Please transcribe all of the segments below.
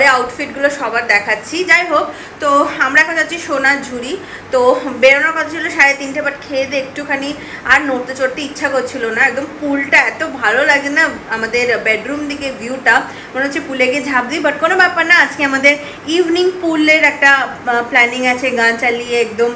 পরে আউটফিটগুলো সবার দেখাচ্ছি। যাই হোক, তো আমরা এখন যাচ্ছি সোনাঝুরি। তো বেরোনোর কথা ছিল 3:30, বাট খেয়ে দিয়ে একটুখানি আর নড়তে চড়তে ইচ্ছা করছিল না। একদম পুলটা এত ভালো লাগে না, আমাদের বেডরুম দিকে ভিউটা, মনে হচ্ছে পুলে গিয়ে ঝাঁপ দিই। বাট কোনো ব্যাপার না, আজকে আমাদের ইভিনিং পুলের একটা প্ল্যানিং আছে, গান চালিয়ে একদম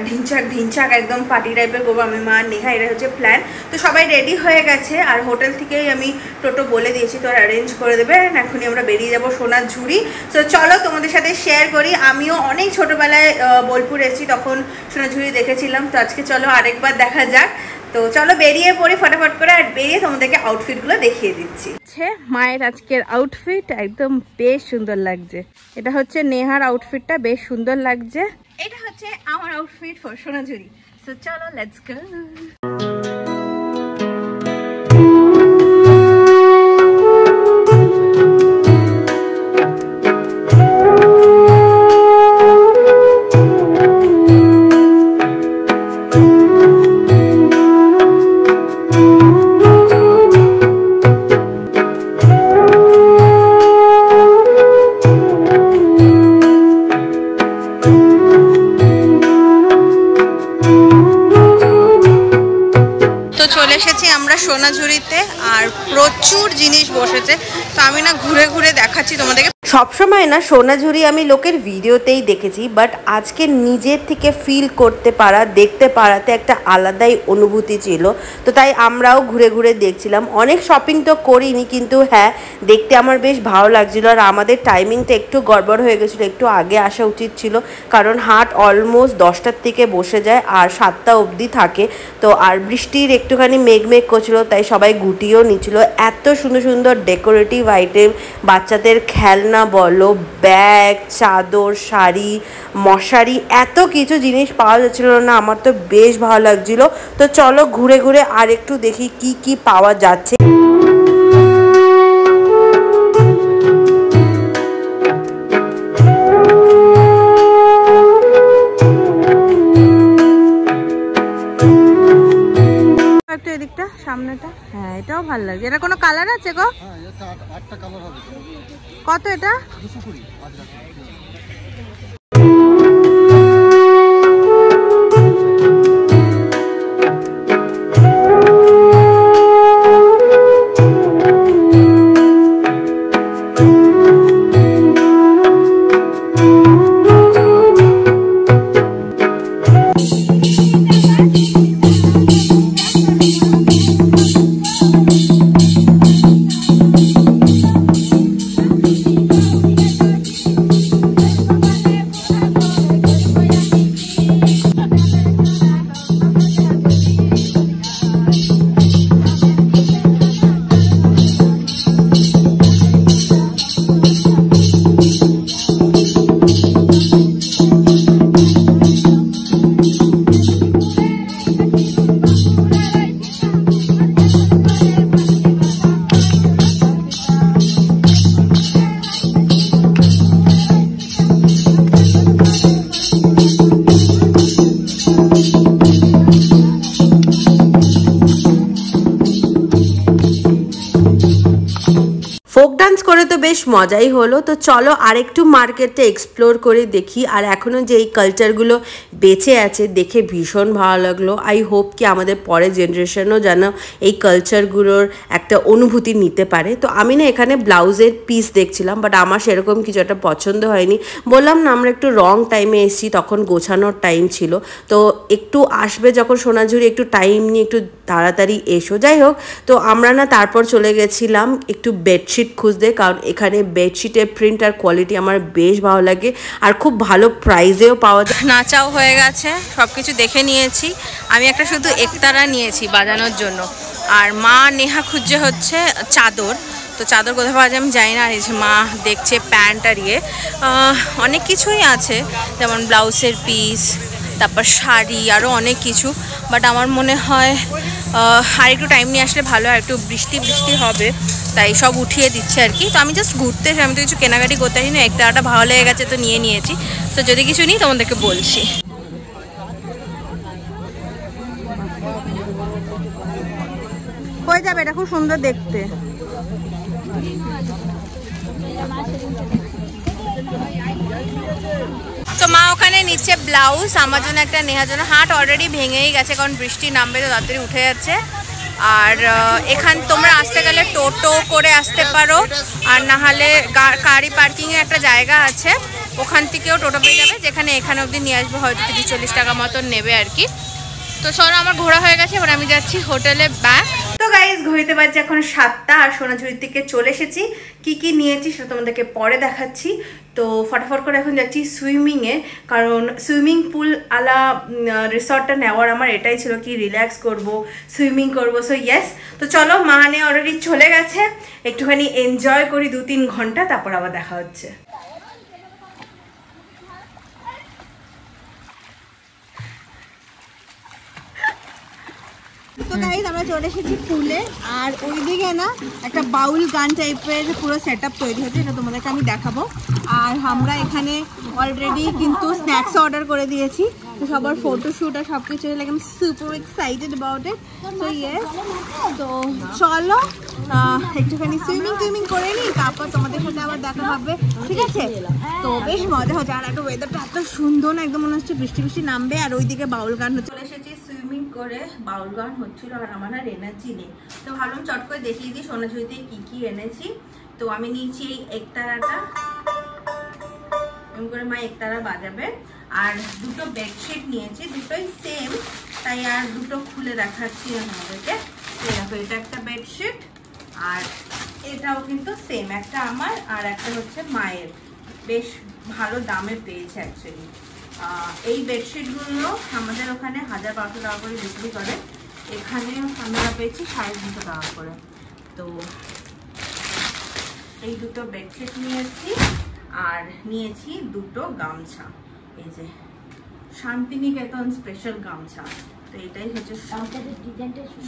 ঢিনচাক ঢিনচাক একদম পার্টি টাইপের করবো আমি, মা, নেহা, এটা হচ্ছে প্ল্যান। তো সবাই রেডি হয়ে গেছে, আর হোটেল থেকেই আমি টোটো বলে দিয়েছি, তো অ্যারেঞ্জ করে দেবে। এখনই আমরা বেরিয়ে যাবো সোনাঝুরি। তো চলো তোমাদের সাথে শেয়ার করি, আমিও অনেক ছোটোবেলায় বোলপুর এসেছি, তখন সোনাঝুরি দেখেছিলাম। তো আজকে চলো আরেকবার দেখা যাক। তো চলো বেরিয়ে পড়ি ফটাফট করে, আর বেরিয়ে তোমাদেরকে আউটফিটগুলো দেখিয়ে দিচ্ছি। মায়ের আজকের আউটফিট একদম বেশ সুন্দর লাগছে। এটা হচ্ছে নেহার আউটফিটটা, বেশ সুন্দর লাগছে। এটা হচ্ছে আমার আউটফিট ফর সোনাঝুরি। সো চলো লেটস গো। সোনাঝুরিতে আর প্রচুর জিনিস বসেছে, তো আমি না ঘুরে ঘুরে দেখাচ্ছি তোমাদেরকে। সবসময় না সোনাঝুরি আমি লোকের ভিডিওতেই দেখেছি, বাট আজকে নিজের থেকে ফিল করতে পারা, দেখতে পারাতে একটা আলাদাই অনুভূতি ছিল। তো তাই আমরাও ঘুরে ঘুরে দেখছিলাম। অনেক শপিং তো করিনি, কিন্তু হ্যাঁ দেখতে আমার বেশ ভালো লাগছিল। আর আমাদের টাইমিংটা একটু গড়বড় হয়ে গেছিলো, একটু আগে আসা উচিত ছিল, কারণ হাট অলমোস্ট 10টার থেকে বসে যায় আর 7টা অবধি থাকে। তো আর বৃষ্টির একটুখানি মেঘ করছিল, তাই সবাই গুটিয়েও নিচ্ছিল। এত সুন্দর সুন্দর ডেকোরেটিভ আইটেম, বাচ্চাদের খেলনা বলো, ব্যাগ, চাদর, শাড়ি, মশারি, এত কিছু জিনিস পাওয়া যাচ্ছিল না, আমার তো বেশ ভালো লাগছিল। তো চলো ঘুরে ঘুরে আর একটু দেখি কি কি পাওয়া যাচ্ছে। এদিকটা সামনেটা, হ্যাঁ এটাও ভালো লাগছে। এটা কোনো কালার আছে গো? কত এটা? 220। ফোক ডান্স করে তো বেশ মজাই হলো। তো চলো আরেকটু মার্কেটে এক্সপ্লোর করে দেখি। আর এখনও যে এই কালচারগুলো বেঁচে আছে দেখে ভীষণ ভালো লাগলো। আই হোপ কি আমাদের পরের জেনারেশনও যেন এই কালচারগুলোর একটা অনুভূতি নিতে পারে। তো আমি না এখানে ব্লাউজের পিস দেখছিলাম, বাট আমার সেরকম কিছু একটা পছন্দ হয়নি। বললাম না আমরা একটু রং টাইমে এসেছি, তখন গোছানোর টাইম ছিল। তো একটু আসবে যখন সোনাঝুরি, একটু টাইম নিয়ে একটু তাড়াতাড়ি এসো। যাই হোক, তো আমরা না তারপর চলে গেছিলাম একটু বেডশিট খুঁজতে, কারণ এখানে বেডশিটের প্রিন্ট আর কোয়ালিটি আমার বেশ ভালো লাগে, আর খুব ভালো প্রাইসেও পাওয়া যায়। নাচাও হয়ে গেছে, সব কিছু দেখে নিয়েছি। আমি একটা শুধু একতারা নিয়েছি বাজানোর জন্য, আর মা নেহা খুঁজছে হচ্ছে চাদর। তো চাদর কোথায় পাওয়া যায় আমি জানি না। এই যে মা দেখছে প্যান্ট আর অনেক কিছুই আছে, যেমন ব্লাউজের পিস, তারপর শাড়ি, আরও অনেক কিছু। বাট আমার মনে হয় আর একটু টাইম নিয়ে আসলে ভালো, আর একটু বৃষ্টি হবে, তাই সব উঠিয়ে দিচ্ছে আর কি। তো আমি জাস্ট ঘুরতে, আমি তো কিছু কেনাকাটি করতে পারি না, একটাটা ভালো লেগে গেছে তো নিয়ে নিয়েছি। তো যদি কিছু নিই তোমাদেরকে বলছি। হয়ে যাবে, এটা খুব সুন্দর দেখতে। তো মা ওখানে নিচে ব্লাউজ, আমার জন্য একটা, নেহার জন্য। হাট অলরেডি ভেঙেই গেছে কারণ বৃষ্টি নামবে তো তাড়াতাড়ি উঠে যাচ্ছে। আর এখান তোমরা আসতে গেলে টোটো করে আসতে পারো, আর না হলে গাড়ি পার্কিংয়ে একটা জায়গা আছে, ওখান থেকেও টোটো পেয়ে যাবে, যেখানে এখানে অবধি নিয়ে আসবো, হয়তো 30-40 টাকা মতন নেবে আর কি। তো চলো, আমার ঘোরা হয়ে গেছে, এবার আমি যাচ্ছি হোটেলে ব্যাক। তো গাইজ, ঘড়িতে বাজছে এখন 7টা, আর সোনাঝুরির থেকে চলে এসেছি। কি কি নিয়েছি সেটা তোমাদেরকে পরে দেখাচ্ছি। তো ফটাফট করে এখন যাচ্ছি সুইমিংয়ে, কারণ সুইমিং পুল আলা রিসর্টটা নেওয়ার আমার এটাই ছিল কি রিল্যাক্স করব, সুইমিং করব। সো ইয়েস, তো চলো, মাহানে অলরেডি চলে গেছে, একটুখানি এনজয় করি 2-3 ঘন্টা, তারপর আবার দেখা হচ্ছে। তো গাইস, আমরা চলে এসেছি পুলে, আর ওইদিকে না একটা বাউল গান টাইপের পুরো সেট আপ তৈরি হচ্ছে, এটা তোমাদেরকে আমি দেখাবো। আর আমরা এখানে অলরেডি কিন্তু স্ন্যাক্স অর্ডার করে দিয়েছি, তো সবার ফটোশ্যুট আর সব কিছু, like I am super excited about it. So yes, তো চলো একটুখানি সুইমিং করে নিই, তারপর তোমাদের সাথে আবার দেখা হবে, ঠিক আছে? তো বেশ মজা হচ্ছে, আর একটা ওয়েদারটা এত সুন্দর না, একদম মনে হচ্ছে বৃষ্টি নামবে, আর ওইদিকে বাউল গান হচ্ছে। চলে এসেছি সুইমিং করে, বাউল গান হচ্ছিল, আর আমার আর এনার্জি নেই, তো ভাবলাম চট করে দেখিয়ে দিই সোনাঝুরিতে কি কি এনেছি। তো আমি নিয়েছি এই একতারাটা, এমন করে মা একতারা বাজাবে, আর দুটো বেডশিট নিয়েছি, দুটোই সেম, তাই আর দুটো খুলে দেখাচ্ছি আমাদেরকে। দেখো, এটা একটা বেডশিট, আর এটাও কিন্তু সেম, একটা আমার আর একটা হচ্ছে মায়ের, বেশ ভালো দামে পেয়েছে অ্যাকচুয়ালি। এই বেডশিটগুলো আমাদের ওখানে 1000-1200 টাকা করে বিক্রি করে, এখানে আমরা পেয়েছি 250 টাকা করে। তো এই দুটো বেডশিট নিয়েছি, আর নিয়েছি দুটো গামছা, এই যে শান্তিনিকেতন স্পেশাল গামছা। তো এটাই হচ্ছে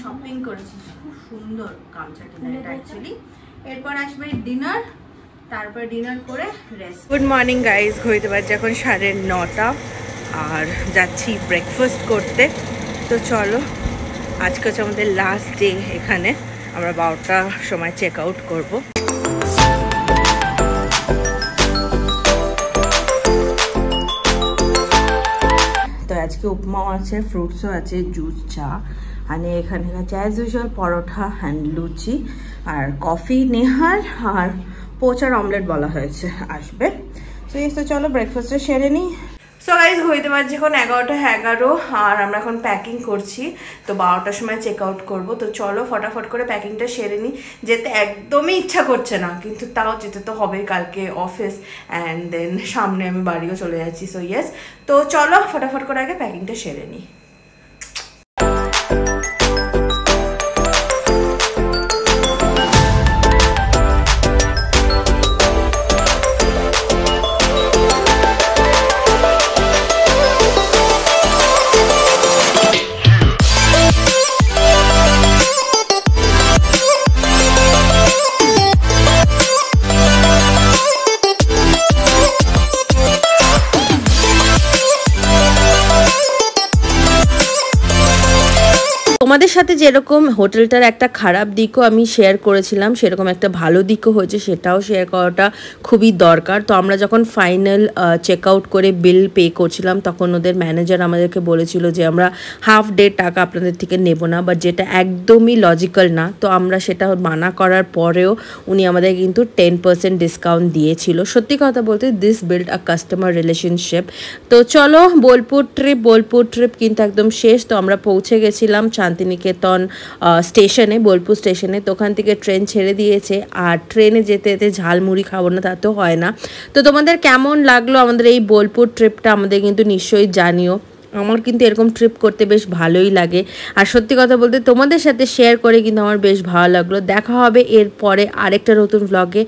শপিং করেছি, খুব সুন্দর গামছাটা এটা অ্যাকচুয়ালি। এরপর আসবে ডিনার, তারপর ডিনার করে রেস্ট। গুড মর্নিং গাইজ, ঘড়িতে বাজছে এখন 9:30, আর যাচ্ছি ব্রেকফাস্ট করতে। তো চলো, আজকে হচ্ছে আমাদের লাস্ট ডে এখানে, আমরা 12টার সময় চেক আউট করবো। তো আজকে উপমাও আছে, ফ্রুটসও আছে, জুস, চা, আর এখানে আছে as usual paratha and luchi, আর কফি নেহার, আর পোচার অমলেট বলা হয়েছে আসবে। তো এই তো চলো ব্রেকফাস্টটা সেরে নিই। সো গাইজ, ঘড়িতে বাজছে এখন 11:11, আর আমরা এখন প্যাকিং করছি, তো 12টার সময় চেক আউট করবো। তো চলো ফটাফট করে প্যাকিংটা সেরে নিই, যেতে একদমই ইচ্ছা করছে না, কিন্তু তাও যেতে তো হবেই, কালকে অফিস, অ্যান্ড দেন সামনে আমি বাড়িও চলে যাচ্ছি। সো ইয়েস, তো চলো ফটাফট করে আগে প্যাকিংটা সেরে নিই। তোমাদের সাথে যেরকম হোটেলটার একটা খারাপ দিকও আমি শেয়ার করেছিলাম, সেরকম একটা ভালো দিকও হয়েছে, সেটাও শেয়ার করাটা খুবই দরকার। তো আমরা যখন ফাইনাল চেক আউট করে বিল পে করছিলাম, তখন ওদের ম্যানেজার আমাদেরকে বলেছিল যে আমরা হাফ ডে টাকা আপনাদের থেকে নেব না, বাট যেটা একদমই লজিক্যাল না। তো আমরা সেটা মানা করার পরেও উনি আমাদের কিন্তু 10% ডিসকাউন্ট দিয়েছিল। সত্যি কথা বলতে this build a customer relationship. তো চলো, বোলপুর ট্রিপ কিন্তু একদম শেষ। তো আমরা পৌঁছে গেছিলাম শান্তিনিকেতন স্টেশনে, বোলপুর স্টেশনে। তো ওখান থেকে ট্রেন ছেড়ে দিয়েছে, আর ট্রেনে যেতে যেতে ঝালমুড়ি খাবো না তা তো হয় না। তো তোমাদের কেমন লাগলো আমাদের এই বোলপুর ট্রিপটা আমাদের কিন্তু নিশ্চয়ই জানিও। আমার কিন্তু এরকম ট্রিপ করতে বেশ ভালোই লাগে, আর সত্যি কথা বলতে তোমাদের সাথে শেয়ার করে কিন্তু আমার বেশ ভালো লাগলো। দেখা হবে এরপরে আরেকটা নতুন ব্লগে।